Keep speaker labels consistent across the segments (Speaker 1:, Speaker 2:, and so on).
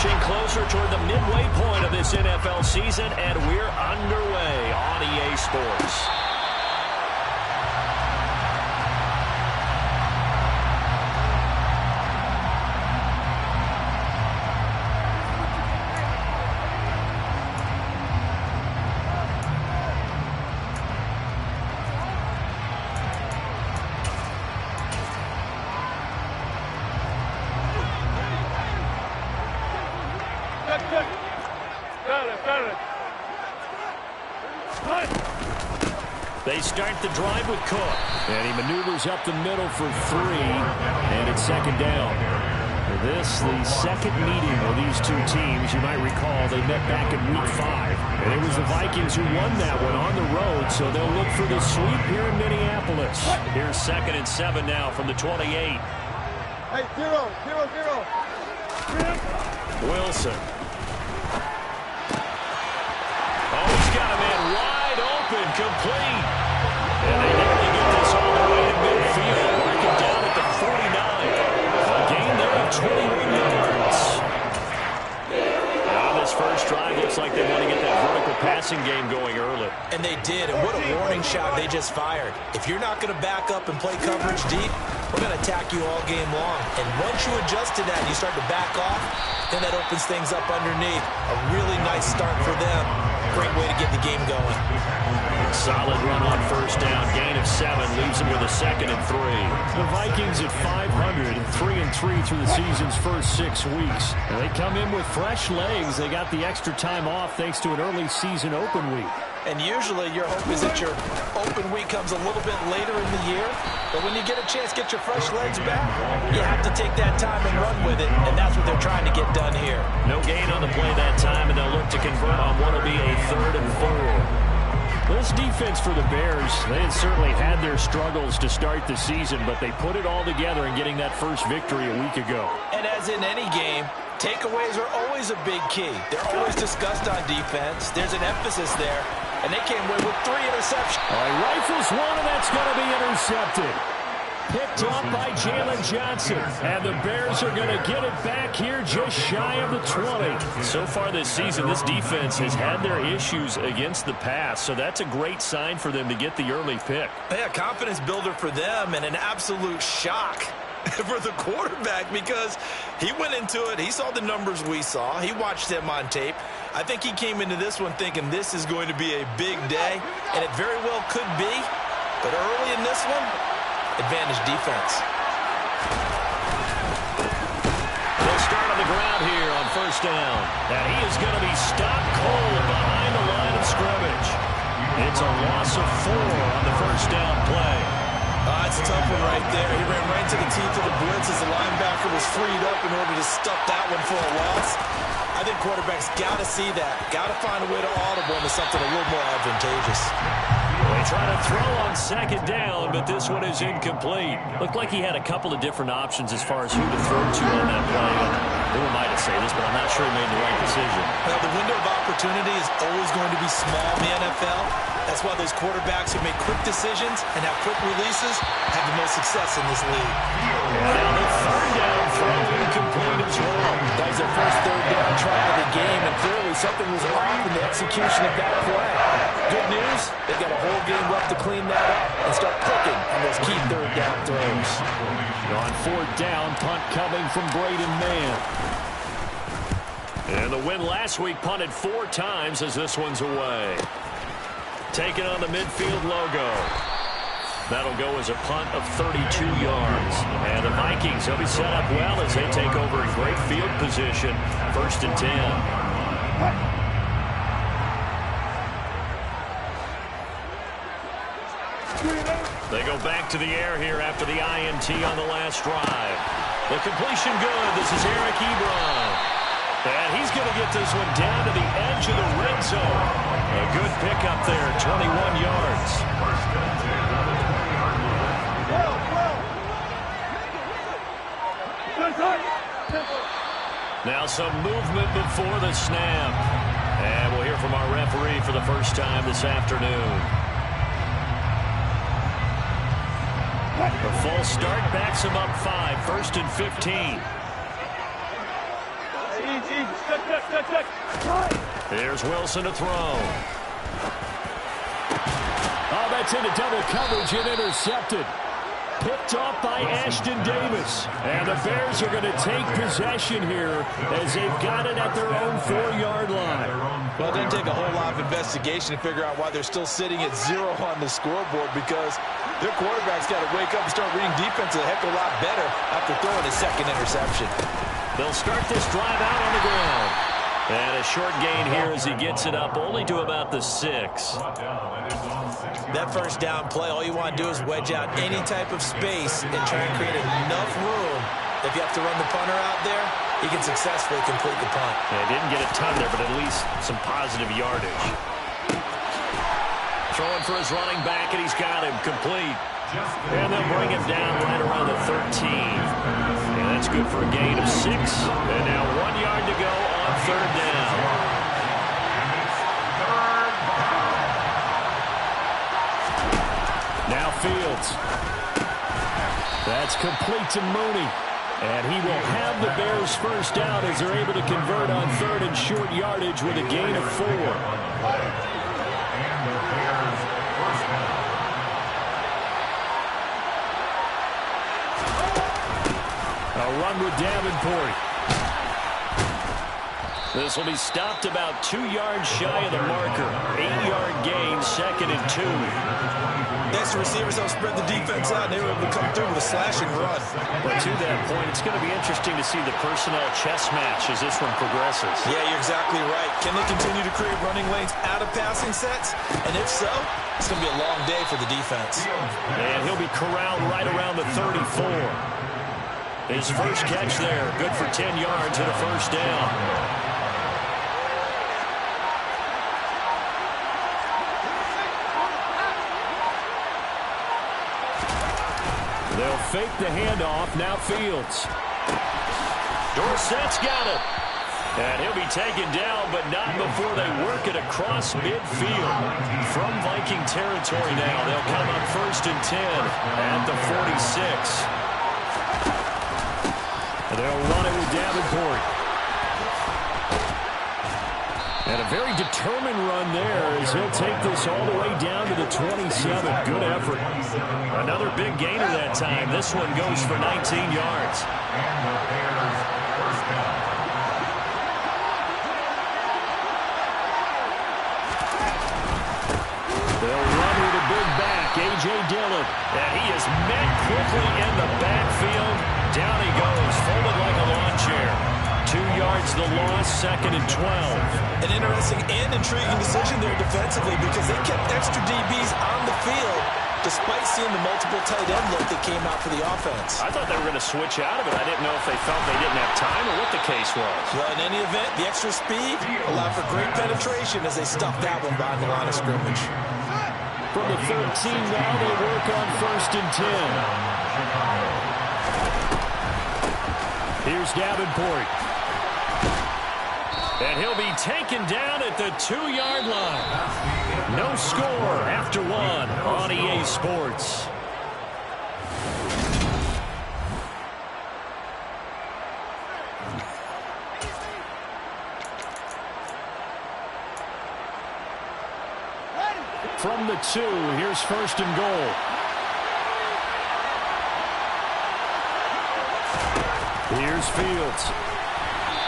Speaker 1: inching closer toward the midway point of this NFL season, and we're underway on EA Sports. They start the drive with Cook. And he maneuvers up the middle for 3. And it's second down. This, the second meeting of these two teams. You might recall they met back in Week 5. And it was the Vikings who won that one on the road. So they'll look for the sweep here in Minneapolis. Here's 2nd and 7 now from the 28.
Speaker 2: Hey, 0.
Speaker 1: Wilson. Oh, he's got a man wide open, complete. And they nearly get this all the way to midfield. Working down at the 49. A gain there of 21 yards. Now this first drive looks like they want to get that vertical passing game going early.
Speaker 3: And they did, and what a warning shot they just fired. If you're not going to back up and play coverage deep, we're going to attack you all game long. And once you adjust to that and you start to back off, then that opens things up underneath. A really nice start for them. Great way to get the game going.
Speaker 1: Solid run on first down. Gain of 7 leaves them with a 2nd and 3. The Vikings at 500 and 3-3 through the season's first 6 weeks. And they come in with fresh legs. They got the extra time off thanks to an early season open week.
Speaker 3: And usually your hope is that your open week comes a little bit later in the year. But when you get a chance to get your fresh legs back, you have to take that time and run with it. And that's what they're trying to get done here.
Speaker 1: No gain on the play that time, and they'll look to convert on what will be a 3rd and 4. This defense for the Bears, they had certainly had their struggles to start the season, but they put it all together in getting that first victory a week ago.
Speaker 3: And as in any game, takeaways are always a big key. They're always discussed on defense. There's an emphasis there, and they came away with 3 interceptions.
Speaker 1: All right, rifles one, and that's going to be intercepted. Picked off by Jalen Johnson. And the Bears are going to get it back here just shy of the 20. So far this season, this defense has had their issues against the pass. So that's a great sign for them to get the early pick.
Speaker 3: Yeah, confidence builder for them and an absolute shock for the quarterback because he went into it. He saw the numbers we saw. He watched them on tape. I think he came into this one thinking this is going to be a big day, and it very well could be. But early in this one, advantage defense.
Speaker 1: They'll start on the ground here on first down. And he is going to be stopped cold behind the line of scrimmage. It's a loss of 4 on the first down play.
Speaker 3: It's a tough one right there. He ran right to the teeth of the blitz as the linebacker was freed up in order to stuff that one for a loss. I think quarterbacks got to see that. Got to find a way to audible into something a little more advantageous.
Speaker 1: They try to throw on second down, but this one is incomplete. Looked like he had a couple of different options as far as who to throw to on that play. Who am I to say this, but I'm not sure he made the right decision.
Speaker 3: Well, the window of opportunity is always going to be small in the NFL. That's why those quarterbacks who make quick decisions and have quick releases have the most success in this league.
Speaker 1: Now the 3rd down throw incomplete as well.
Speaker 3: That was their first 3rd down try of the game, and clearly something was off in the execution of that play. Good news, they've got a whole game left to clean that up and start clicking on those key 3rd down throws.
Speaker 1: On 4th down, punt coming from Braden Mann. And the win last week punted 4 times as this one's away. Taking on the midfield logo. That'll go as a punt of 32 yards. And the Vikings will be set up well as they take over in great field position. 1st and 10. They go back to the air here after the INT on the last drive. The completion good. This is Eric Ebron. And he's going to get this one down to the edge of the red zone. A good pickup there, 21 yards. Now some movement before the snap. And we'll hear from our referee for the first time this afternoon. A false start backs him up 5, 1st and 15. Here's Wilson to throw. Oh, that's into double coverage and intercepted. Picked off by Ashton Davis. And the Bears are going to take possession here as they've got it at their own 4-yard line.
Speaker 3: Well, it didn't take a whole lot of investigation to figure out why they're still sitting at 0 on the scoreboard, because their quarterback's got to wake up and start reading defense a heck of a lot better after throwing his second interception.
Speaker 1: They'll start this drive out on the ground. And a short gain here as he gets it up only to about the 6.
Speaker 3: That first down play, all you want to do is wedge out any type of space and try and create enough room. If you have to run the punter out there, he can successfully complete the punt.
Speaker 1: Yeah, didn't get a ton there, but at least some positive yardage. Throwing for his running back, and he's got him complete. And they'll bring him down right around the 13. And that's good for a gain of 6. And now 1 yard to go on third down. Now Fields. That's complete to Mooney. And he will have the Bears first down as they're able to convert on third and short yardage with a gain of 4. A run with Davenport. This will be stopped about 2 yards shy of the marker. 8-yard gain, 2nd and 2.
Speaker 3: Next, the receivers don't spread the defense out, and they were able to come through with a slashing run.
Speaker 1: But to that point, it's going to be interesting to see the personnel chess match as this one progresses.
Speaker 3: Yeah, you're exactly right. Can they continue to create running lanes out of passing sets? And if so, it's going to be a long day for the defense.
Speaker 1: And he'll be corralled right around the 34. His first catch there, good for 10 yards and a first down. They'll fake the handoff. Now Fields. Dorsett's got it. And he'll be taken down, but not before they work it across midfield. From Viking territory now, they'll come up 1st and 10 at the 46. They'll run it with Davenport. And a very determined run there as he'll take this all the way down to the 27. Good effort. Another big gainer that time. This one goes for 19 yards. They'll run with a big back, A.J. Dillon. And he is met quickly in the backfield. Down he goes, folded like a lawn chair. 2 yards the loss, 2nd and 12.
Speaker 3: An interesting and intriguing decision there defensively, because they kept extra DBs on the field despite seeing the multiple tight end look that came out for the offense.
Speaker 1: I thought they were going to switch out of it. I didn't know if they felt they didn't have time or what the case was.
Speaker 3: Well, in any event, the extra speed allowed for great penetration as they stuffed that one behind the line of scrimmage.
Speaker 1: From the 13 now, they work on 1st and 10. Here's Davenport. And he'll be taken down at the 2-yard line. No score after 1 on EA Sports. From the 2, here's 1st and goal. Here's Fields.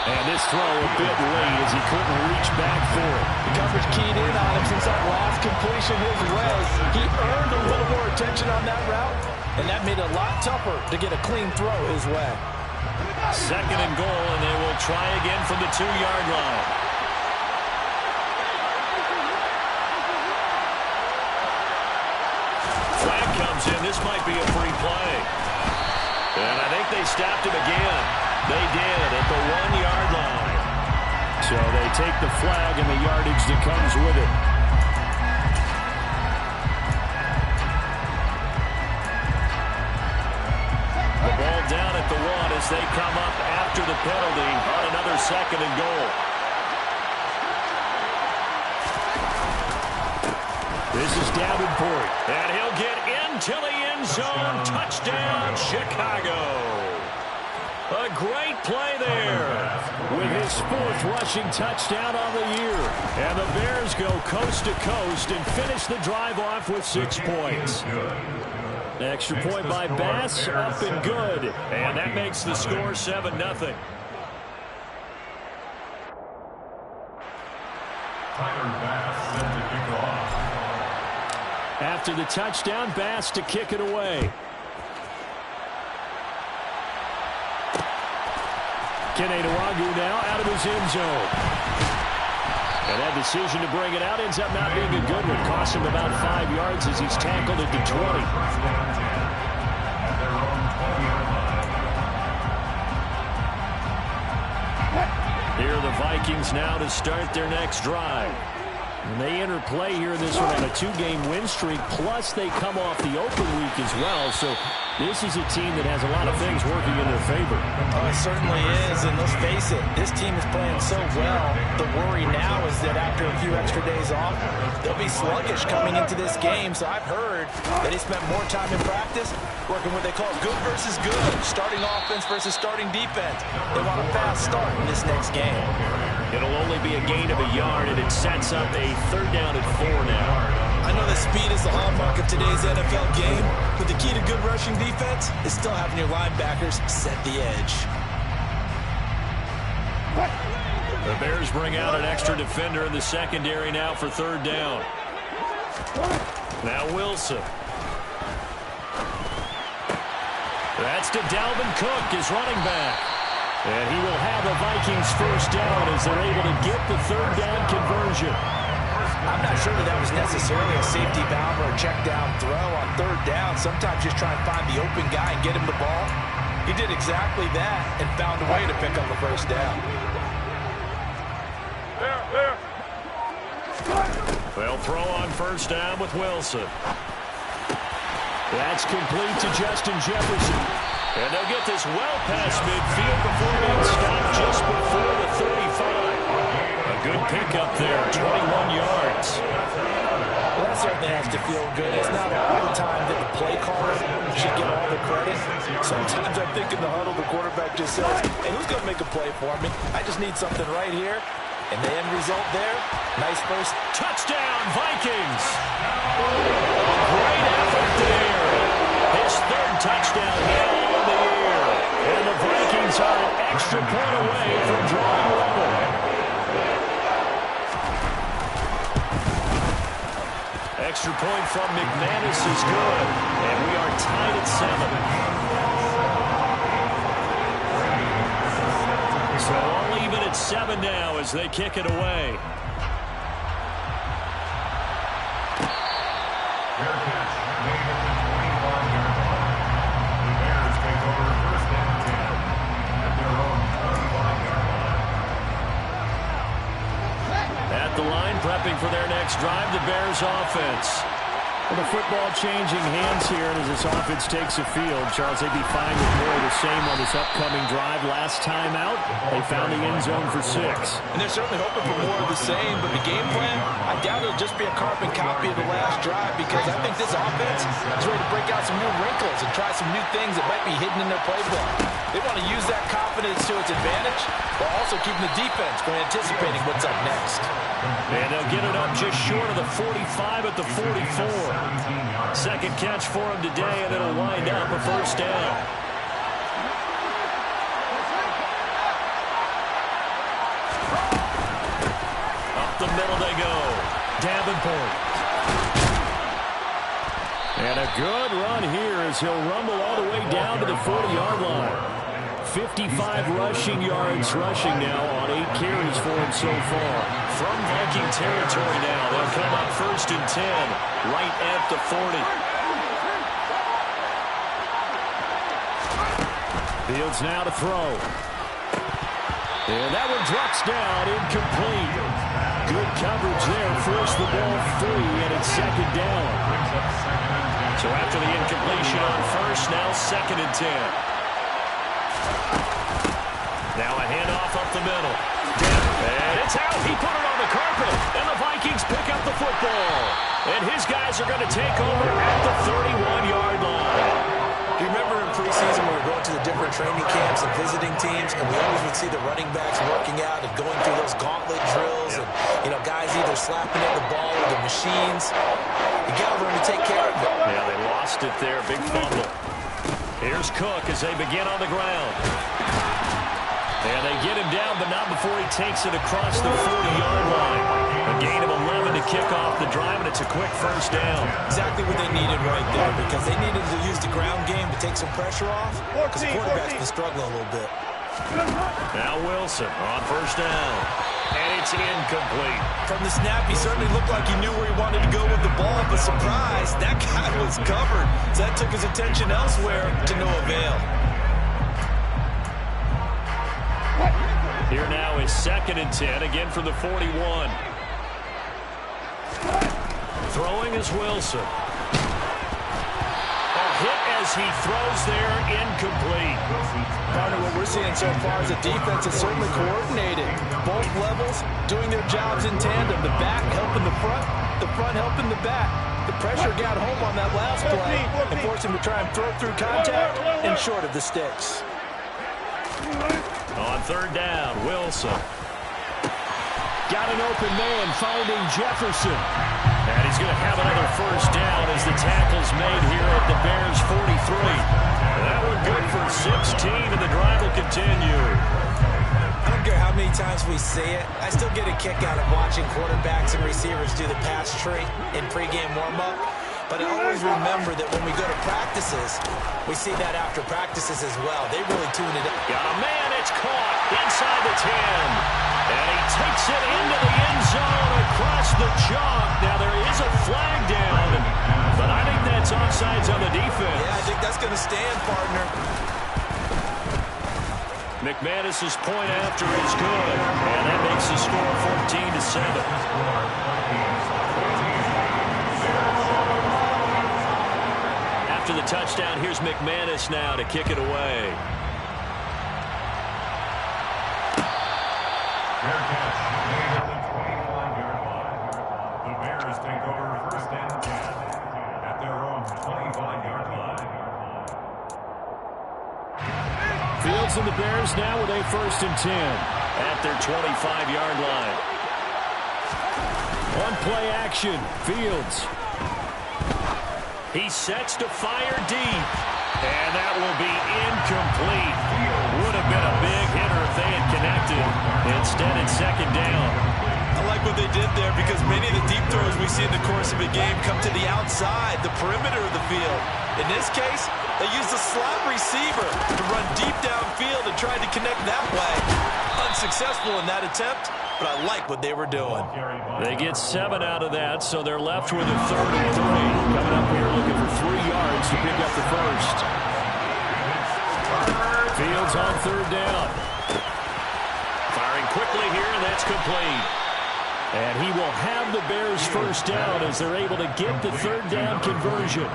Speaker 1: And this throw a bit late as he couldn't reach back for it.
Speaker 3: The coverage keyed in on him since that last completion his way. He earned a little more attention on that route, and that made it a lot tougher to get a clean throw his way.
Speaker 1: 2nd and goal, and they will try again from the 2-yard line. Flag comes in. This might be a free play. And I think they stopped him again. They did at the 1-yard line. So they take the flag and the yardage that comes with it. The ball down at the 1 as they come up after the penalty on another 2nd and goal. This is Davenport, and he'll get into the end zone. Touchdown, Chicago. A great play there with his 4th rushing touchdown on the year. And the Bears go coast to coast and finish the drive off with 6 points. Extra point by Bass, up and good. And that makes the score 7-0. After the touchdown, Bass to kick it away. Kenewagu now out of his end zone. And that decision to bring it out ends up not being a good one. Cost him about 5 yards as he's tackled at the 20. Here are the Vikings now to start their next drive. And they enter play here in this one on a 2-game win streak, plus they come off the open week as well. So this is a team that has a lot of things working in their favor.
Speaker 3: Oh, it certainly is, and let's face it, this team is playing so well. The worry now is that after a few extra days off, they'll be sluggish coming into this game. So I've heard that they spent more time in practice working what they call good versus good, starting offense versus starting defense. They want a fast start in this next game.
Speaker 1: It'll only be a gain of a yard, and it sets up a 3rd down and 4 now.
Speaker 3: I know that speed is the hallmark of today's NFL game, but the key to good rushing defense is still having your linebackers set the edge.
Speaker 1: The Bears bring out an extra defender in the secondary now for 3rd down. Now Wilson. That's to Dalvin Cook, his running back. And he will have the Vikings 1st down as they're able to get the 3rd down conversion.
Speaker 3: I'm not sure that was necessarily a safety valve or a check down throw on 3rd down. Sometimes just try and find the open guy and get him the ball. He did exactly that and found a way to pick up a 1st down.
Speaker 1: They'll throw on 1st down with Wilson. That's complete to Justin Jefferson. And they'll get this well past midfield before being stopped just before the 35. A good pickup there, 21 yards.
Speaker 3: Well, that certainly has to feel good. It's not all the time that the play caller should get all the credit. Sometimes I think in the huddle, the quarterback just says, hey, who's going to make a play for me? I just need something right here. And the end result there, nice first.
Speaker 1: Touchdown, Vikings. Great effort there. His 3rd touchdown now on the year. And the Vikings are an extra point away from drawing level. Extra point from McManus is good. And we are tied at 7. So all even at 7 now as they kick it away. At the line, prepping for their next drive, the Bears offense. Well, the football changing hands here, and as this offense takes the field, Charles, they'd be fine with more of the same on this upcoming drive. Last time out, they found the end zone for 6.
Speaker 3: And they're certainly hoping for more of the same, but the game plan, I doubt it'll just be a carbon copy of the last drive, because I think this offense is ready to break out some new wrinkles and try some new things that might be hidden in their playbook. They want to use that confidence to its advantage, while also keeping the defense from anticipating what's up next.
Speaker 1: And they'll get it up just short of the 45 at the 44. Second catch for him today, and it'll wind up a 1st down. Up the middle they go. Davenport. And a good run here as he'll rumble all the way down to the 40-yard line. 55 rushing yards rushing now on 8 carries for him so far. From Viking territory now, they'll come up 1st and 10, right at the 40. Fields now to throw. And that one drops down, incomplete. Good coverage there, forced the ball free, and it's 2nd down. So after the incompletion on 1st, now 2nd and 10. Now a handoff up the middle. And it's out. He put it on the carpet. And the Vikings pick up the football. And his guys are going to take over at the 31-yard line.
Speaker 3: Do you remember in preseason when we were going to the different training camps and visiting teams, and we always would see the running backs working out and going through those gauntlet drills, and, you know, guys either slapping at the ball or the machines. You got to learn to take care of it.
Speaker 1: Yeah, they lost it there. Big fumble. Here's Cook as they begin on the ground. And they get him down, but not before he takes it across the 40-yard line. A gain of 11 to kick off the drive, and it's a quick first down.
Speaker 3: Exactly what they needed right there, because they needed to use the ground game to take some pressure off, because the quarterback's been struggling a little bit.
Speaker 1: Now Wilson on first down. And it's incomplete.
Speaker 3: From the snap, he certainly looked like he knew where he wanted to go with the ball, but surprise, that guy was covered. So that took his attention elsewhere to no avail.
Speaker 1: Here now is 2nd and 10, again from the 41. Throwing is Wilson. A hit as he throws there, incomplete.
Speaker 3: Partner, what we're seeing so far is the defense is certainly coordinated. Both levels doing their jobs in tandem. The back helping the front helping the back. The pressure got home on that last play and forced him to try and throw through contact and short of the sticks.
Speaker 1: On 3rd down, Wilson. Got an open man finding Jefferson. And he's going to have another first down as the tackle's made here at the Bears' 43. That one good for 16, and the drive will continue.
Speaker 3: I don't care how many times we see it. I still get a kick out of watching quarterbacks and receivers do the pass tree in pregame warm-up. But I always remember that when we go to practices, we see that after practices as well. They really tune it up.
Speaker 1: Got a man, it's caught inside the 10. And he takes it into the end zone across the chalk. Now there is a flag down, but I think that's offsides on the defense.
Speaker 3: Yeah, I think that's going to stand, partner.
Speaker 1: McManus's point after is good, and that makes the score 14-7. After the touchdown, here's McManus now to kick it away.
Speaker 4: Fair catch made at the 25-yard line. The Bears take over 1st and 10 at their own 25-yard line.
Speaker 1: Fields and the Bears now with a 1st and 10 at their 25-yard line. One play action. Fields. He sets to fire deep. And that will be incomplete. Would have been a big hitter if they had connected. Instead, it's 2nd down.
Speaker 3: I like what they did there, because many of the deep throws we see in the course of a game come to the outside, the perimeter of the field. In this case, they used a slot receiver to run deep downfield and tried to connect that way. Unsuccessful in that attempt, but I like what they were doing.
Speaker 1: They get 7 out of that, so they're left with a 3rd and 3. Coming up here looking for 3 yards to pick up the first. Fields on 3rd down. Firing quickly here, and that's complete. And he will have the Bears' first down as they're able to get the 3rd down conversion.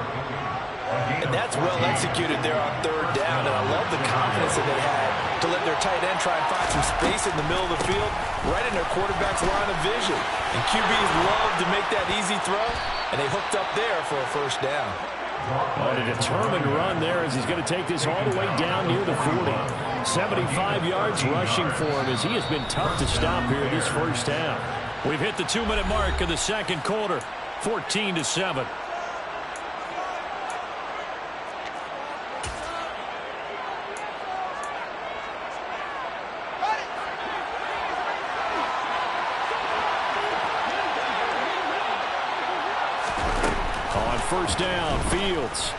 Speaker 3: And that's well executed there on 3rd down, and I love the confidence that they had to let their tight end try and find some space in the middle of the field, right in their quarterback's line of vision. And QBs love to make that easy throw, and they hooked up there for a first down.
Speaker 1: On a determined run there as he's going to take this all the way down near the 40. 75 yards rushing for him as he has been tough to stop here this first half. We've hit the 2-minute mark of the 2nd quarter, 14-7. On first down, Fields.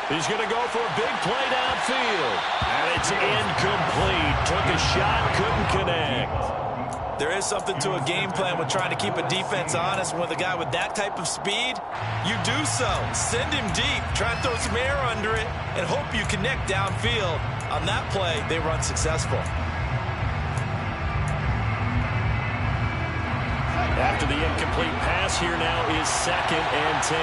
Speaker 1: He's going to go for a big play downfield. And it's incomplete. Took a shot, couldn't connect.
Speaker 3: There is something to a game plan with trying to keep a defense honest. With a guy with that type of speed, you do so. Send him deep. Try and throw some air under it and hope you connect downfield. On that play, they were unsuccessful.
Speaker 1: After the incomplete pass, here now is 2nd and 10.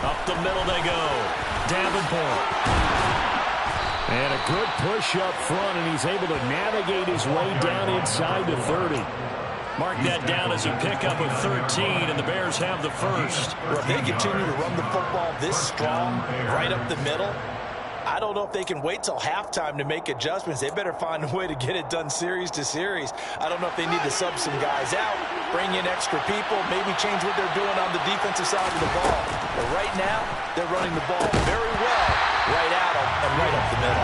Speaker 1: Up the middle they go. Davenport. And a good push up front, and he's able to navigate his way down inside the 30. Mark that down as a pickup of 13, and the Bears have the first.
Speaker 3: Well, if they continue to run the football this strong, right up the middle, I don't know if they can wait till halftime to make adjustments. They better find a way to get it done series to series. I don't know if they need to sub some guys out, bring in extra people, maybe change what they're doing on the defensive side of the ball. But right now, they're running the ball very well right at them and right up the middle.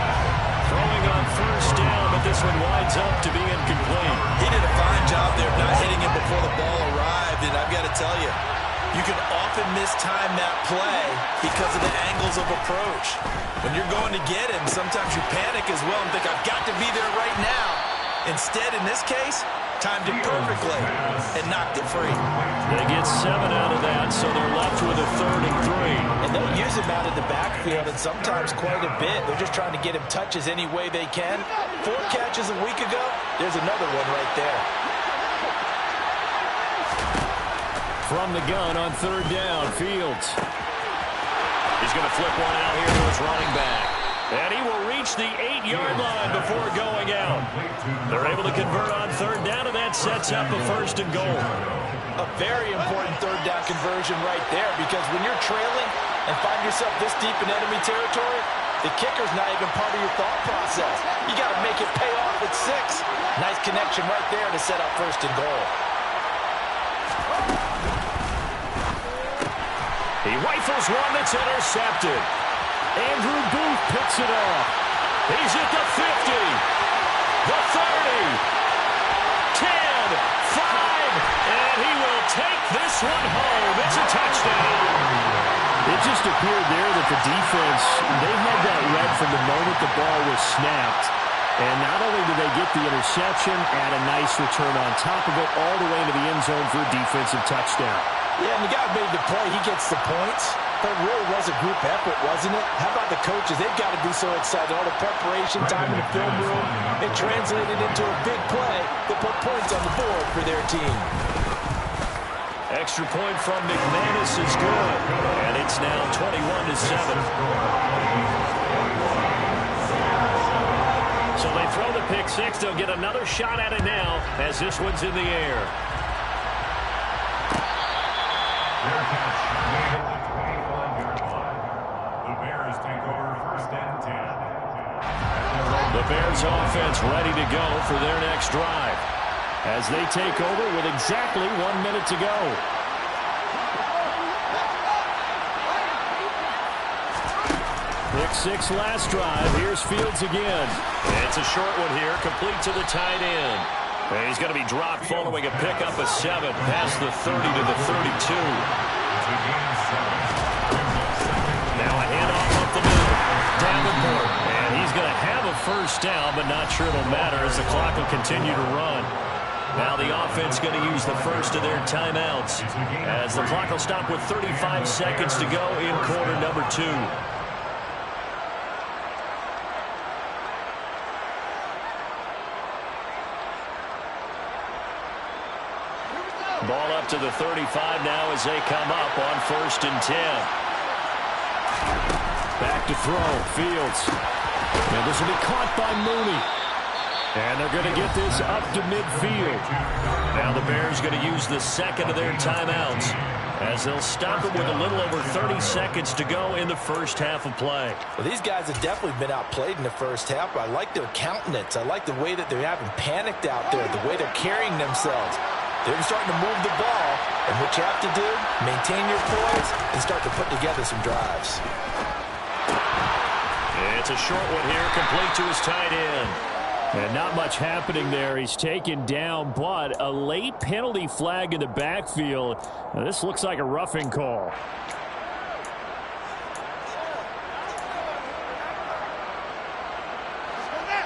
Speaker 1: Throwing on first down, but this one winds up to be incomplete.
Speaker 3: He did a fine job there of not hitting it before the ball arrived, and I've got to tell you, you can often mistime that play because of the angles of approach. When you're going to get him, sometimes you panic as well and think, I've got to be there right now. Instead, in this case, timed it perfectly and knocked it free.
Speaker 1: They get 7 out of that, so they're left with a 3rd and 3.
Speaker 3: And they'll use him out in the backfield, and sometimes quite a bit. They're just trying to get him touches any way they can. 4 catches a week ago, there's another one right there.
Speaker 1: From the gun on 3rd down, Fields. He's going to flip one out here to his running back. And he will reach the 8-yard line before going out. They're able to convert on 3rd down, and that sets up a 1st and goal.
Speaker 3: A very important 3rd down conversion right there, because when you're trailing and find yourself this deep in enemy territory, the kicker's not even part of your thought process. You got to make it pay off at 6. Nice connection right there to set up 1st and goal.
Speaker 1: He rifles one that's intercepted. Andrew Booth picks it off. He's at the 50, the 30, 10, 5, and he will take this one home. It's a touchdown. It just appeared there that the defense, they had that read from the moment the ball was snapped. And not only did they get the interception, add a nice return on top of it, all the way into the end zone for a defensive touchdown.
Speaker 3: Yeah, and the guy made the play. He gets the points. But it really was a group effort, wasn't it? How about the coaches? They've got to be so excited. All the preparation time in the film room, it translated into a big play that put points on the board for their team.
Speaker 1: Extra point from McManus is good. And it's now 21-7. So they throw the pick six. They'll get another shot at it now as this one's in the air. The Bears offense ready to go for their next drive as they take over with exactly 1 minute to go. Pick six last drive. Here's Fields again. It's a short one here, complete to the tight end. And he's going to be dropped following a pickup of 7 past the 30 to the 32. Now a handoff up the middle. Davenport. And he's going to have a first down, but not sure it'll matter as the clock will continue to run. Now the offense going to use the first of their timeouts as the clock will stop with 35 seconds to go in quarter number 2. Ball up to the 35 now as they come up on 1st and 10. Back to throw. Fields. And this will be caught by Mooney. And they're going to get this up to midfield. Now the Bears going to use the second of their timeouts as they'll stop it with a little over 30 seconds to go in the first half of play.
Speaker 3: Well, these guys have definitely been outplayed in the first half, but I like their countenance. I like the way that they haven't panicked out there, the way they're carrying themselves. They're starting to move the ball, and what you have to do, maintain your poise and start to put together some drives.
Speaker 1: It's a short one here, complete to his tight end. And not much happening there. He's taken down, but a late penalty flag in the backfield. Now, this looks like a roughing call.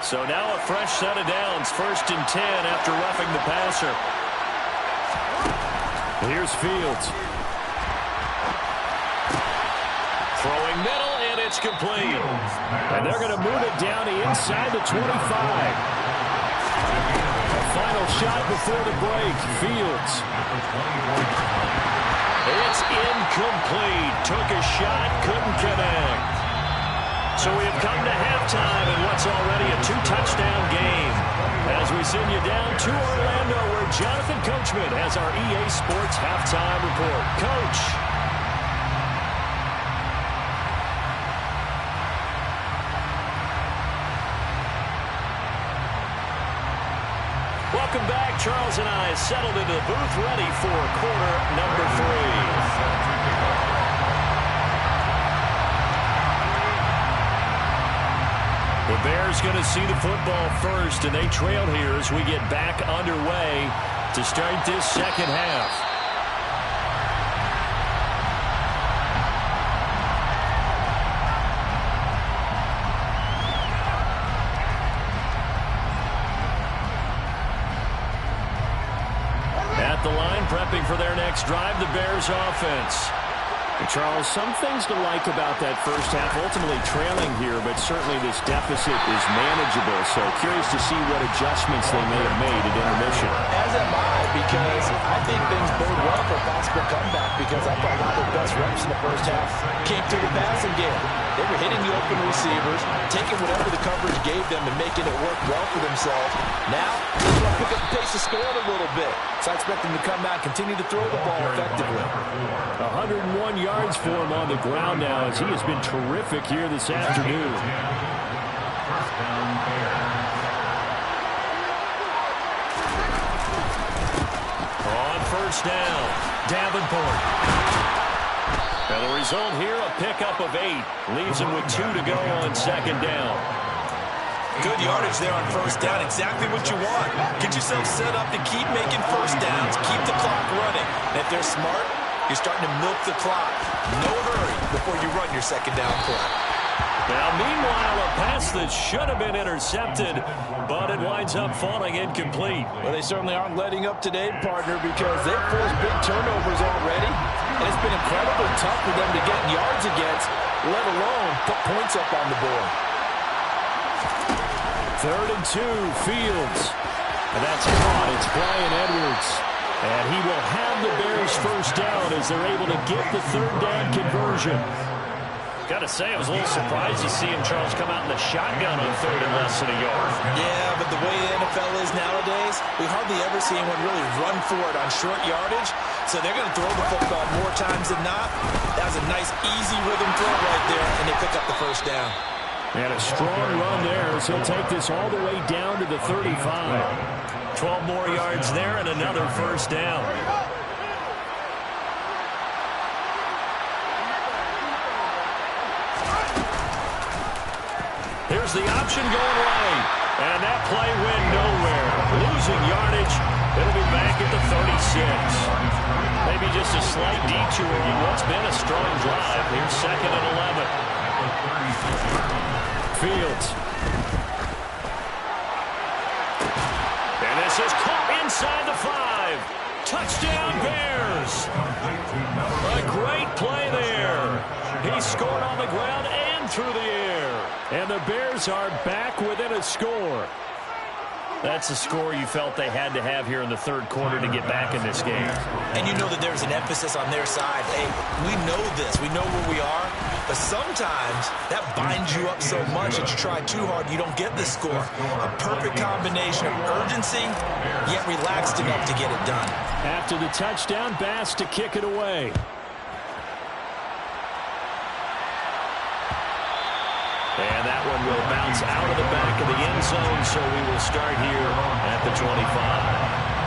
Speaker 1: So now a fresh set of downs, 1st and 10 after roughing the passer. Here's Fields. Throwing middle, and it's complete. And they're going to move it down to inside the 25. A final shot before the break. Fields. It's incomplete. Took a shot, couldn't connect. So we have come to halftime in what's already a 2-touchdown game. As we send you down to Orlando, where Jonathan Coachman has our EA Sports halftime report. Coach. Welcome back. Charles and I settled into the booth, ready for quarter number 3. The Bears going to see the football first, and they trail here as we get back underway to start this second half. At the line, prepping for their next drive, the Bears offense. Charles, some things to like about that first half, ultimately trailing here, but certainly this deficit is manageable. So curious to see what adjustments they may have made at intermission.
Speaker 3: As am I, because I think things bode well for a possible comeback, because I thought a lot of their best reps in the first half came through the passing game. They were hitting the open receivers, taking whatever the coverage gave them and making it work well for themselves. Now, they want to pick up the pace of scoring a little bit. So I expect them to come out and continue to throw the ball effectively.
Speaker 1: 101 yards for him on the ground now, as he has been terrific here this afternoon. On first down, Davenport. And the result here, a pickup of 8. Leaves him with 2 to go on second down.
Speaker 3: Good yardage there on first down. Exactly what you want. Get yourself set up to keep making first downs, keep the clock running. And if they're smart, you're starting to milk the clock. No hurry before you run your second down play.
Speaker 1: Now, meanwhile, a pass that should have been intercepted, but it winds up falling incomplete.
Speaker 3: Well, they certainly aren't letting up today, partner, because they've forced big turnovers already. And it's been incredibly tough for them to get yards against, let alone put points up on the board.
Speaker 1: 3rd and 2, Fields. And that's caught. It's Bryan Edwards. And he will have the Bears first down as they're able to get the 3rd down conversion. Got to say, I was a little surprised to see him, Charles, come out in the shotgun on 3rd and less than a yard.
Speaker 3: Yeah, but the way the NFL is nowadays, we hardly ever see anyone really run for it on short yardage. So they're going to throw the football more times than not. That was a nice, easy rhythm throw right there, and they pick up the first down.
Speaker 1: And a strong run there as he'll take this all the way down to the 35. 12 more yards there and another first down. Here's the option going right. And that play went nowhere. Losing yardage. It'll be back at the 36. Maybe just a slight detour in what's been a strong drive. Here's 2nd and 11. Fields. And this is caught inside the 5. Touchdown, Bears. A great play there. He scored on the ground and through the air. And the Bears are back within a score. That's a score you felt they had to have here in the 3rd quarter to get back in this game.
Speaker 3: And you know that there's an emphasis on their side. Hey, we know this. We know where we are. But sometimes that binds you up so much that you try too hard, you don't get the score. A perfect combination of urgency, yet relaxed enough to get it done.
Speaker 1: After the touchdown, Bass to kick it away. And that one will bounce out of the back of the end zone, so we will start here at the 25.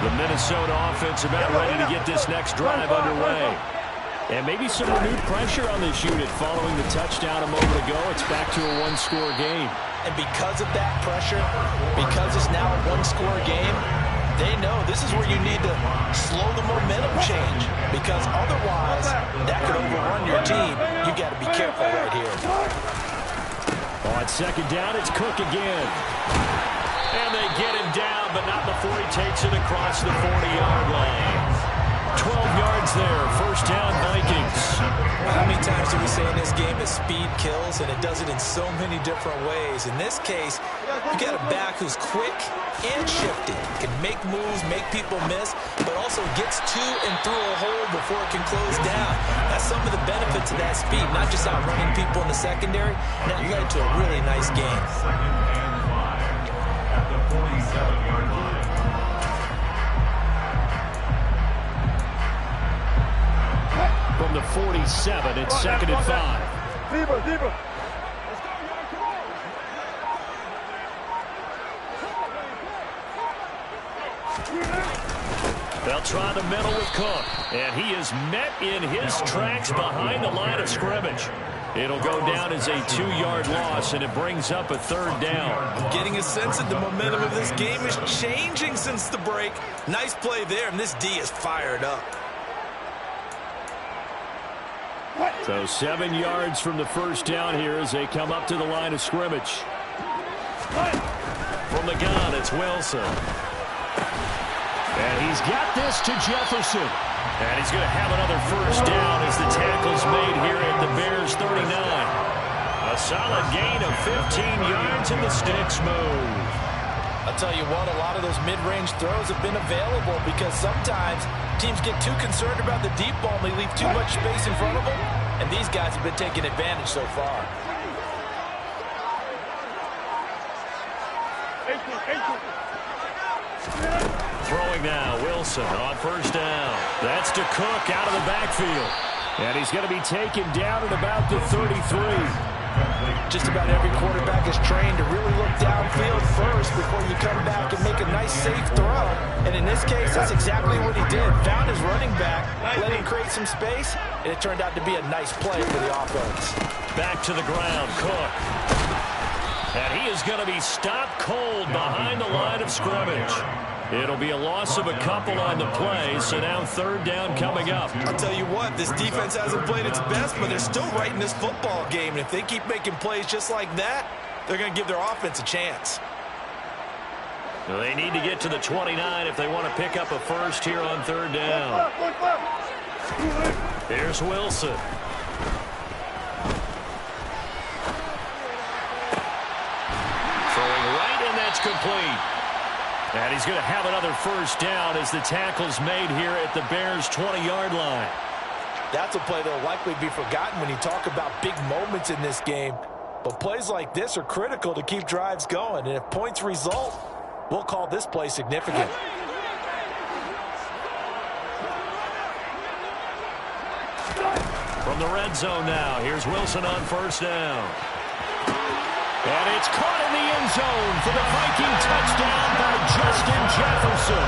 Speaker 1: The Minnesota offense about ready to get this next drive underway. And maybe some renewed pressure on this unit following the touchdown a moment ago. It's back to a 1-score game.
Speaker 3: And because of that pressure, because it's now a 1-score game, they know this is where you need to slow the momentum change, because otherwise that could overrun your team. You got to be careful right here.
Speaker 1: On 2nd down, it's Cook again. And they get him down, but not before he takes it across the 40-yard line. 12 yards there, first down, Vikings.
Speaker 3: How many times do we say in this game that speed kills, and it does it in so many different ways? In this case, You got a back who's quick and shifty, can make moves, make people miss, but also gets to and through a hole before it can close down. That's some of the benefits of that speed, not just outrunning people in the secondary. And that led to a really nice game.
Speaker 4: Second and 5 at the 47-yard line.
Speaker 1: From the 47, it's second and 5.
Speaker 2: Deeper.
Speaker 1: They'll try the middle with Cook, and he is met in his tracks behind the line of scrimmage. It'll go down as a 2-yard loss, and it brings up a third down.
Speaker 3: I'm getting a sense that the momentum of this game is changing since the break. Nice play there, and this D is fired up.
Speaker 1: So 7 yards from the first down here as they come up to the line of scrimmage. From the gun, it's Wilson. And he's got this to Jefferson. And he's going to have another first down as the tackle's made here at the Bears 39. A solid gain of 15 yards and the sticks move.
Speaker 3: I'll tell you what, a lot of those mid-range throws have been available because sometimes teams get too concerned about the deep ball and they leave too much space in front of them. And these guys have been taking advantage so far.
Speaker 1: Throwing now, Wilson on first down. That's to Cook out of the backfield. And he's going to be taken down at about the 33.
Speaker 3: Just about every quarterback is trained to really look downfield first before you come back and make a nice, safe throw. And in this case, that's exactly what he did. Found his running back, let him create some space, and it turned out to be a nice play for the offense.
Speaker 1: Back to the ground, Cook. And he is going to be stopped cold behind the line of scrimmage. It'll be a loss of a couple on the play, so now third down coming up.
Speaker 3: I'll tell you what, this defense hasn't played its best, but they're still right in this football game. And if they keep making plays just like that, they're going to give their offense a chance.
Speaker 1: They need to get to the 29 if they want to pick up a first here on third down. Here's Wilson. Throwing right, and that's complete. And he's going to have another first down as the tackle's made here at the Bears' 20-yard line.
Speaker 3: That's a play that will likely be forgotten when you talk about big moments in this game. But plays like this are critical to keep drives going. And if points result, we'll call this play significant.
Speaker 1: From the red zone now, here's Wilson on first down. And it's caught in the end zone for the Viking touchdown by Justin Jefferson.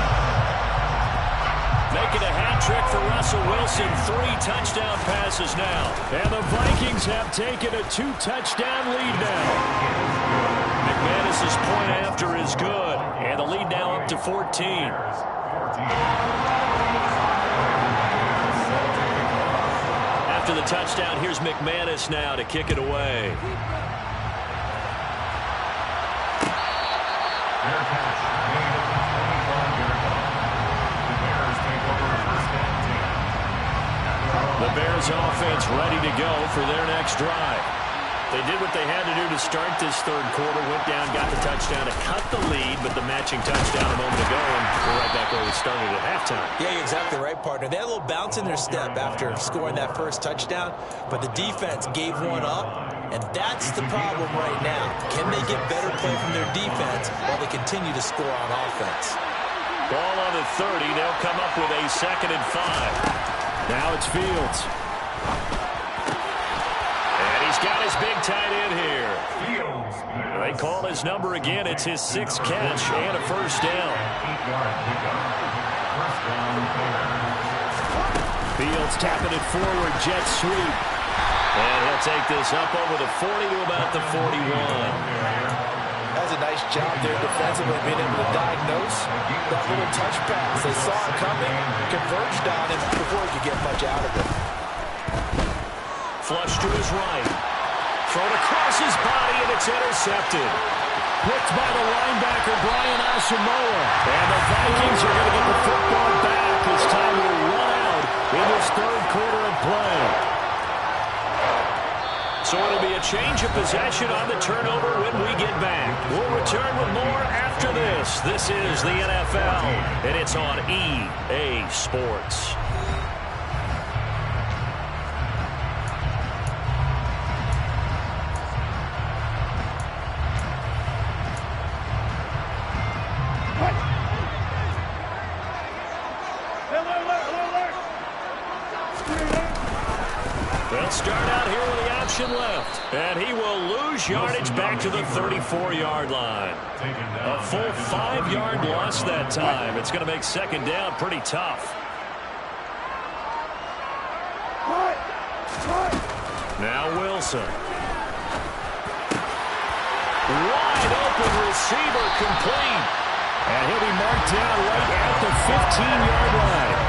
Speaker 1: Making a hat trick for Russell Wilson. 3 touchdown passes now. And the Vikings have taken a 2-touchdown lead now. McManus's point after is good. And the lead now up to 14. After the touchdown, here's McManus now to kick it away. The Bears offense ready to go for their next drive. They did what they had to do to start this third quarter, went down, got the touchdown to cut the lead, but the matching touchdown a moment ago, and we're right back where we started at halftime.
Speaker 3: Yeah, you're exactly right, partner. They had a little bounce in their step after scoring that first touchdown, but the defense gave one up, and that's the problem right now. Can they get better play from their defense while they continue to score on offense?
Speaker 1: Ball on the 30. They'll come up with a 2nd and 5. Now it's Fields. And he's got his big tight end here. They call his number again. It's his 6th catch and a first down. Fields tapping it forward, jet sweep. And he'll take this up over the 40 to about the 41.
Speaker 3: That's a nice job there defensively, being able to diagnose that little touch pass. They saw it coming, converged on him before he could get much out of it.
Speaker 1: Flush to his right. Thrown across his body, and it's intercepted. Picked by the linebacker, Brian Asamoah. And the Vikings are going to get the football back as time will run out in this third quarter of play. So it'll be a change of possession on the turnover when we get back. We'll return with more after this. This is the NFL, and it's on EA Sports. They'll start out here with the option left. And he will lose yardage back to the 34-yard line. A full 5-yard loss that time. It's going to make second down pretty tough. Now Wilson. Wide open receiver complete. And he'll be marked down right at the 15-yard line.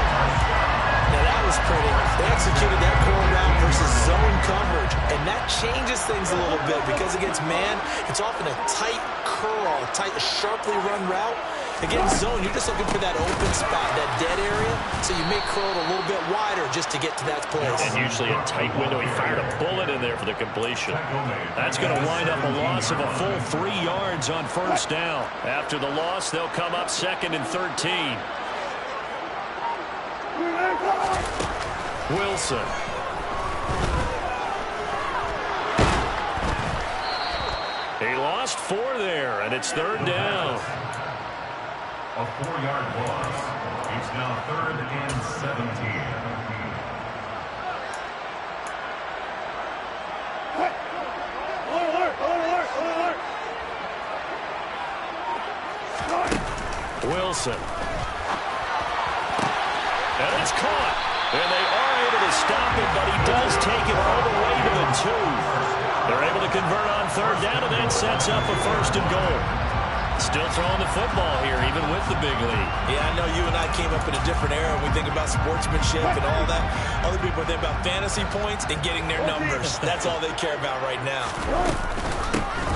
Speaker 3: Now that was pretty. They executed that curl route versus zone coverage, and that changes things a little bit because against man, it's often a tight curl, a sharply run route. Against zone, you're just looking for that open spot, that dead area, so you may curl it a little bit wider just to get to that place.
Speaker 1: And usually a tight window. He fired a bullet in there for the completion. That's going to wind up a loss of a full 3 yards on first down. After the loss, they'll come up 2nd and 13. Wilson. He lost 4 there, and it's 3rd down.
Speaker 4: A 4-yard loss. It's now 3rd and 17.
Speaker 1: Wilson. And it's caught. And they are able to stop it, but he does take it all the way to the 2. They're able to convert on 3rd down, and that sets up a 1st and goal. Still throwing the football here, even with the big lead.
Speaker 3: Yeah, I know you and I came up in a different era. We think about sportsmanship and all that. Other people think about fantasy points and getting their numbers. That's all they care about right now.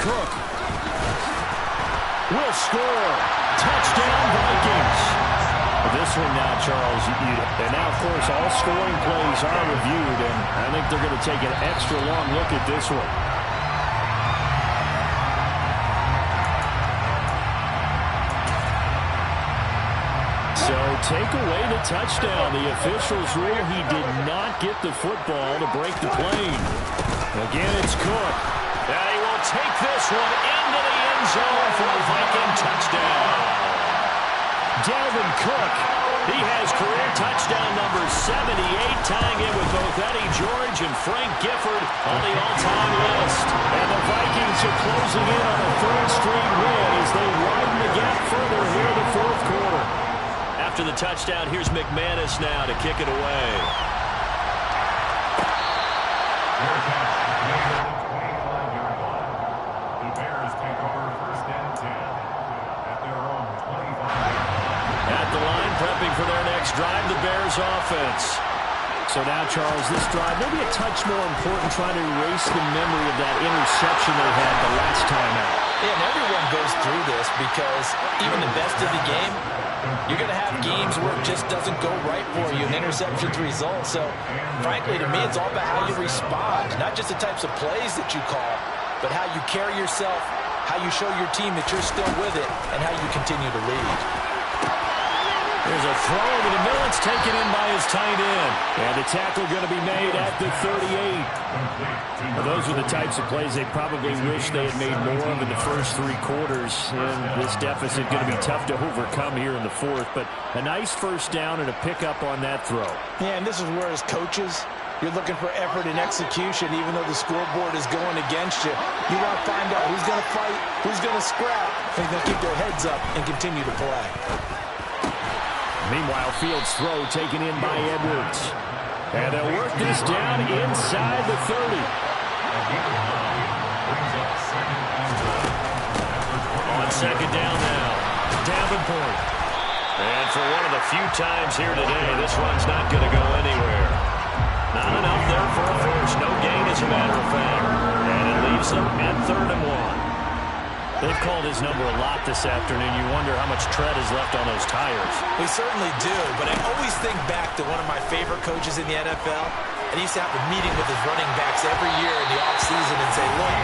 Speaker 1: Cook will score. Touchdown, Vikings. This one now, Charles, and now, of course, all scoring plays are reviewed, and I think they're going to take an extra long look at this one. So take away the touchdown. The officials rule he did not get the football to break the plane. Again, it's Cook. And he will take this one into the end zone for a Viking touchdown. Dalvin Cook, he has career touchdown number 78, tying in with both Eddie George and Frank Gifford on the all-time list. And the Vikings are closing in on a 3rd straight win as they widen the gap further here in the 4th quarter. After the touchdown, here's McManus now to kick it away.
Speaker 4: The Bears take over 1st and 10 at their own 25.
Speaker 1: At the line, prepping for their next drive, the Bears offense. So now, Charles, this drive maybe a touch more important, trying to erase the memory of that interception they had the last time out.
Speaker 3: Yeah, and everyone goes through this because even the best of the game, you're going to have games where it just doesn't go right for you, and interceptions result. So, frankly, to me, it's all about how you respond, not just the types of plays that you call, but how you carry yourself, how you show your team that you're still with it, and how you continue to lead.
Speaker 1: There's a throw over the middle. It's taken in by his tight end. And the tackle going to be made at the 38. Well, those are the types of plays they probably wish they had made more of in the first 3 quarters. And this deficit going to be tough to overcome here in the 4th. But a nice first down and a pickup on that throw.
Speaker 3: Yeah, and this is where, as coaches, you're looking for effort and execution, even though the scoreboard is going against you. You want to find out who's going to fight, who's going to scrap, and they'll keep their heads up and continue to play.
Speaker 1: Meanwhile, Fields' throw taken in by Edwards. And they'll work this down inside the 30. On 2nd down now, Davenport. And for one of the few times here today, this one's not going to go anywhere. Not enough there for a first. No gain, as a matter of fact. And it leaves them at 3rd and 1. They've called his number a lot this afternoon. You wonder how much tread is left on those tires.
Speaker 3: We certainly do, but I always think back to one of my favorite coaches in the NFL, And he used to have a meeting with his running backs every year in the offseason and say, look,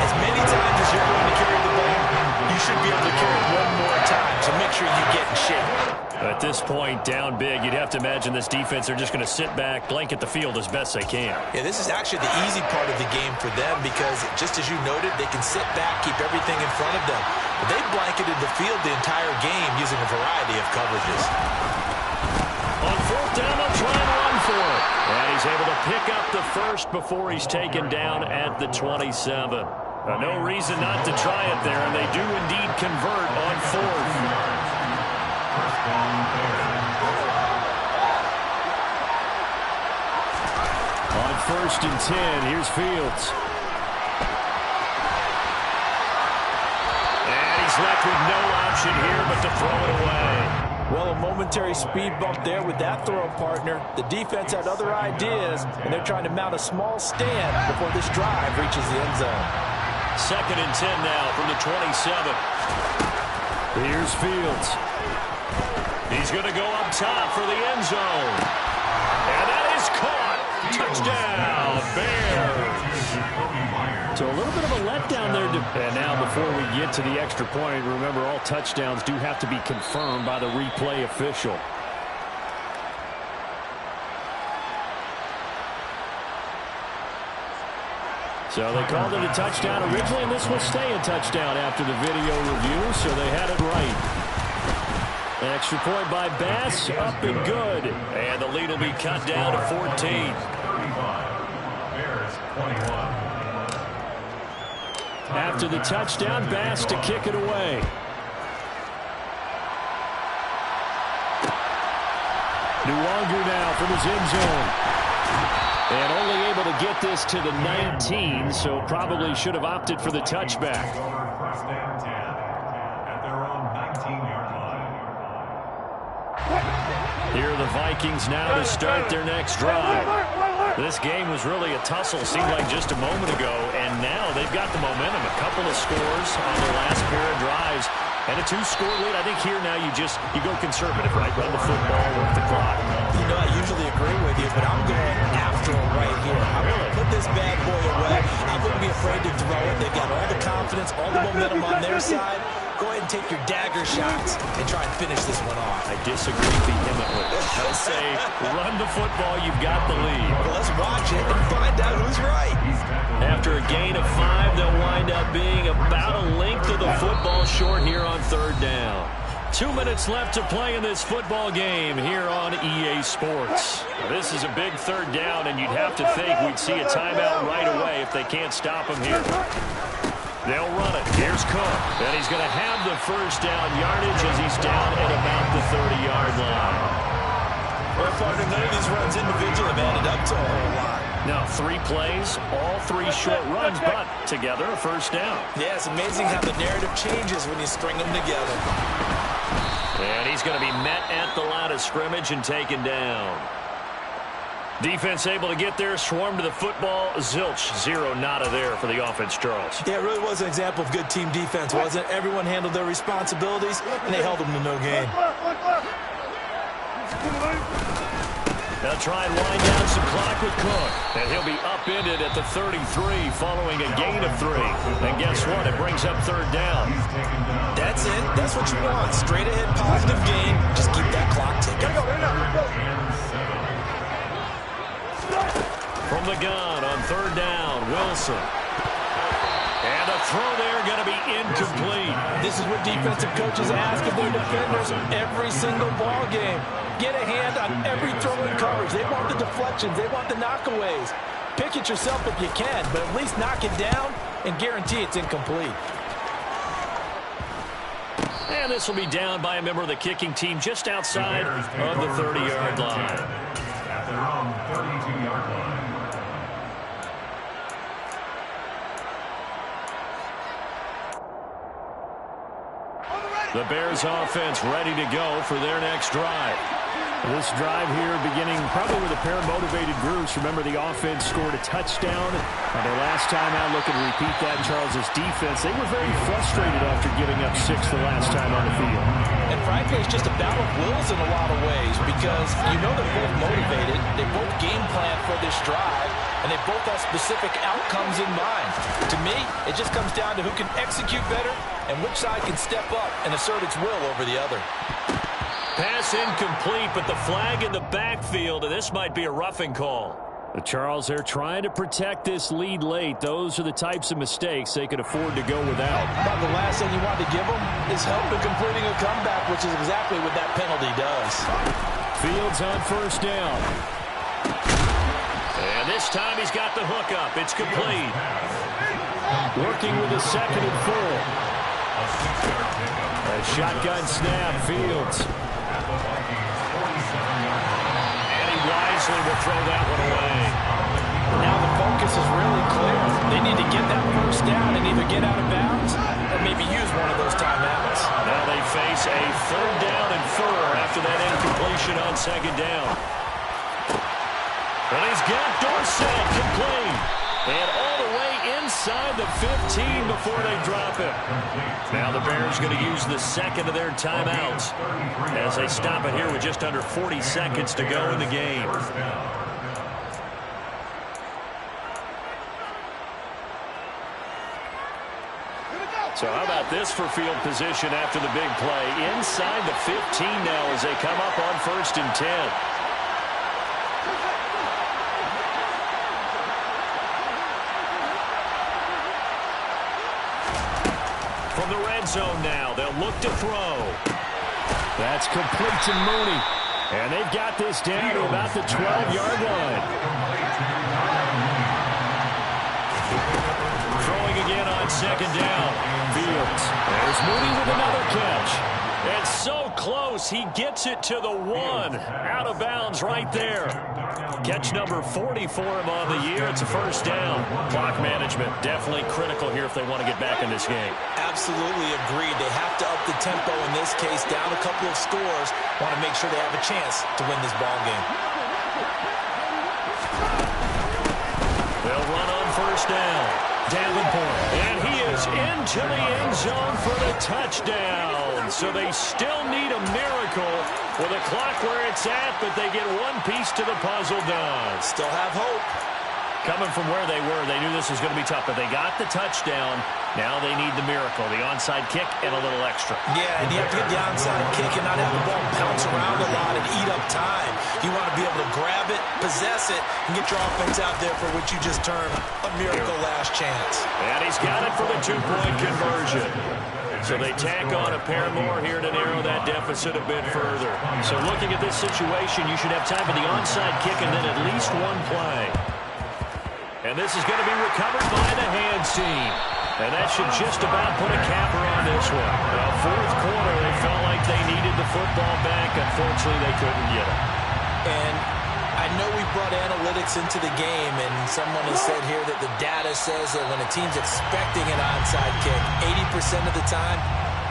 Speaker 3: as many times as you're going to carry the ball, you should be able to carry it one more time, so make sure you get in shape.
Speaker 1: At this point, down big, you'd have to imagine this defense are just going to sit back, blanket the field as best they can.
Speaker 3: Yeah, this is actually the easy part of the game for them because, just as you noted, they can sit back, keep everything in front of them. But they blanketed the field the entire game using a variety of coverages.
Speaker 1: On fourth down, they'll try and run for it. And he's able to pick up the first before he's taken down at the 27. No reason not to try it there, and they do indeed convert on fourth. On 1st and 10, here's Fields. And he's left with no option here but to throw it away.
Speaker 3: Well, a momentary speed bump there with that throw partner. The defense had other ideas, and they're trying to mount a small stand before this drive reaches the end zone.
Speaker 1: 2nd and 10 now from the 27. Here's Fields. He's going to go up top for the end zone. And that is caught. Touchdown, Bears. So a little bit of a letdown there. And now before we get to the extra point, remember all touchdowns do have to be confirmed by the replay official. So they called it a touchdown originally, and this will stay a touchdown after the video review, so they had it right. Extra point by Bass, up and good. And the lead will be cut down to 14. After the touchdown, Bass to kick it away. Nwangu now from his end zone. And only able to get this to the 19, so probably should have opted for the touchback. Here are the Vikings now to start their next drive. This game was really a tussle, seemed like just a moment ago, and now they've got the momentum. A couple of scores on their last pair of drives, and a 2-score lead. I think here now you go conservative, right? Run the football, work the clock.
Speaker 3: You know, I usually agree with you, but I'm going after him right here. I'm going to put this bad boy away. I wouldn't be afraid to throw it. They've got all the confidence, all the momentum on their side. Go ahead and take your dagger shots and try and finish this one off.
Speaker 1: I disagree vehemently. I say run the football, you've got the lead.
Speaker 3: Well, let's watch it and find out who's right.
Speaker 1: After a gain of 5, they'll wind up being about a length of the football short here on 3rd down. 2 minutes left to play in this football game here on EA Sports. This is a big 3rd down, and you'd have to think we'd see a timeout right away if they can't stop him here. They'll run it. Here's Cook. And he's going to have the first down yardage as he's down at about the 30-yard line.
Speaker 3: Well, partner, none of these runs individually have added up to a whole lot.
Speaker 1: Now, 3 plays, all 3 short runs, but together a first down.
Speaker 3: Yeah, it's amazing how the narrative changes when you string them together.
Speaker 1: And he's going to be met at the line of scrimmage and taken down. Defense able to get there, swarm to the football. Zilch, 0 nada there for the offense, Charles.
Speaker 3: Yeah, it really was an example of good team defense, wasn't it? Everyone handled their responsibilities, and they held them to no gain.
Speaker 1: They'll try and wind down some clock with Cook. And he'll be upended at the 33 following a gain of 3. And guess what? It brings up 3rd down.
Speaker 3: That's it. That's what you want. Straight ahead positive gain. Just keep that clock ticking.
Speaker 1: From the gun on 3rd down, Wilson. And a throw there going to be incomplete.
Speaker 3: This is what defensive coaches ask of their defenders every single ball game. Get a hand on every throw in coverage. They want the deflections. They want the knockaways. Pick it yourself if you can, but at least knock it down and guarantee it's incomplete.
Speaker 1: And this will be down by a member of the kicking team just outside of the 30-yard line.
Speaker 4: At their own 32-yard line.
Speaker 1: The Bears offense ready to go for their next drive. This drive here beginning probably with a pair of motivated groups. Remember, the offense scored a touchdown on their last time out. Looking to repeat that in Charles's defense. They were very frustrated after giving up 6 the last time on the field.
Speaker 3: And frankly, it's just a battle of wills in a lot of ways because you know they're both motivated, they both game plan for this drive, and they both have specific outcomes in mind. To me, it just comes down to who can execute better and which side can step up and assert its will over the other.
Speaker 1: Pass incomplete, but the flag in the backfield, and this might be a roughing call. Charles, they're trying to protect this lead late. Those are the types of mistakes they could afford to go without.
Speaker 3: About the last thing you want to give them is help in completing a comeback, which is exactly what that penalty does.
Speaker 1: Fields on first down. And this time he's got the hook up. It's complete. Working with a 2nd and 4. A shotgun snap, Fields. Wisely will throw that one away.
Speaker 3: Now the focus is really clear. They need to get that first down and either get out of bounds or maybe use one of those timeouts.
Speaker 1: Now they face a 3rd down and 4 after that incompletion on 2nd down. And he's got Dorsett complete. And all the way inside the 15 before they drop him. Now the Bears going to use the 2nd of their timeouts as they stop it here with just under 40 seconds to go in the game. So how about this for field position after the big play? Inside the 15 now as they come up on 1st and 10. From the red zone now, they'll look to throw. That's complete to Mooney. And they've got this down to about the 12-yard line. Throwing again on 2nd down. Fields. There's Mooney with another catch. And so close, he gets it to the 1. Out of bounds right there. Catch number 40 for him on the year. It's a 1st down. Clock management definitely critical here if they want to get back in this game.
Speaker 3: Absolutely agreed. They have to up the tempo in this case, down a couple of scores. Want to make sure they have a chance to win this ball game.
Speaker 1: They'll run on 1st down. Davenport. And he is into the end zone for the touchdown. So they still need a miracle with a clock where it's at, but they get one piece to the puzzle done.
Speaker 3: Still have hope.
Speaker 1: Coming from where they were, they knew this was going to be tough, but they got the touchdown. Now they need the miracle, the onside kick and a little extra.
Speaker 3: Yeah, and you have to get the onside kick and not have the ball bounce around a lot and eat up time. You want to be able to grab it, possess it, and get your offense out there for what you just termed a miracle last chance.
Speaker 1: And he's got it for the 2-point conversion. So they tack on a pair more here to narrow that deficit a bit further. So looking at this situation, you should have time for the onside kick and then at least one play. And this is going to be recovered by the hands team. And that should just about put a capper on this one. Now, 4th quarter, they felt like they needed the football back. Unfortunately, they couldn't get it.
Speaker 3: And I know we brought analytics into the game, and someone has said here that the data says that when a team's expecting an onside kick, 80% of the time,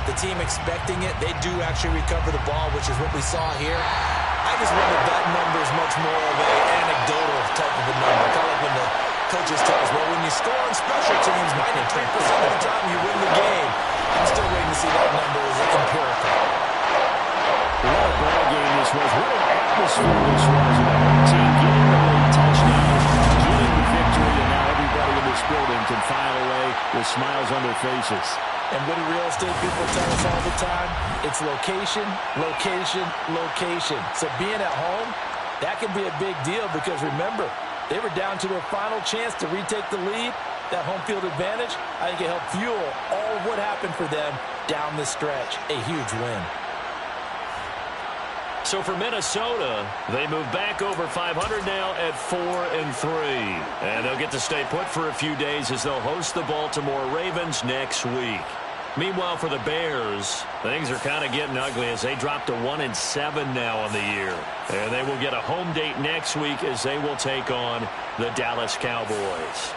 Speaker 3: the team expecting it, they do actually recover the ball, which is what we saw here. I just wonder if that number is much more of an anecdotal type of a number. Kind of like when the coaches tell us, well, when you score on special teams, 93% of the time you win the game. I'm still waiting to see that number as empirical.
Speaker 1: What a ball game this was. What an atmosphere this was. The team getting the lead touchdown, getting the victory, and now everybody in this building can file away with smiles on their faces.
Speaker 3: And what do real estate people tell us all the time? It's location, location, location. So being at home, that can be a big deal because remember, they were down to their final chance to retake the lead. That home field advantage, I think it helped fuel all of what happened for them down the stretch. A huge win.
Speaker 1: So for Minnesota, they move back over 500 now at 4-3. And they'll get to stay put for a few days as they'll host the Baltimore Ravens next week. Meanwhile, for the Bears, things are kind of getting ugly as they drop to 1-7 now on the year. And they will get a home date next week as they will take on the Dallas Cowboys.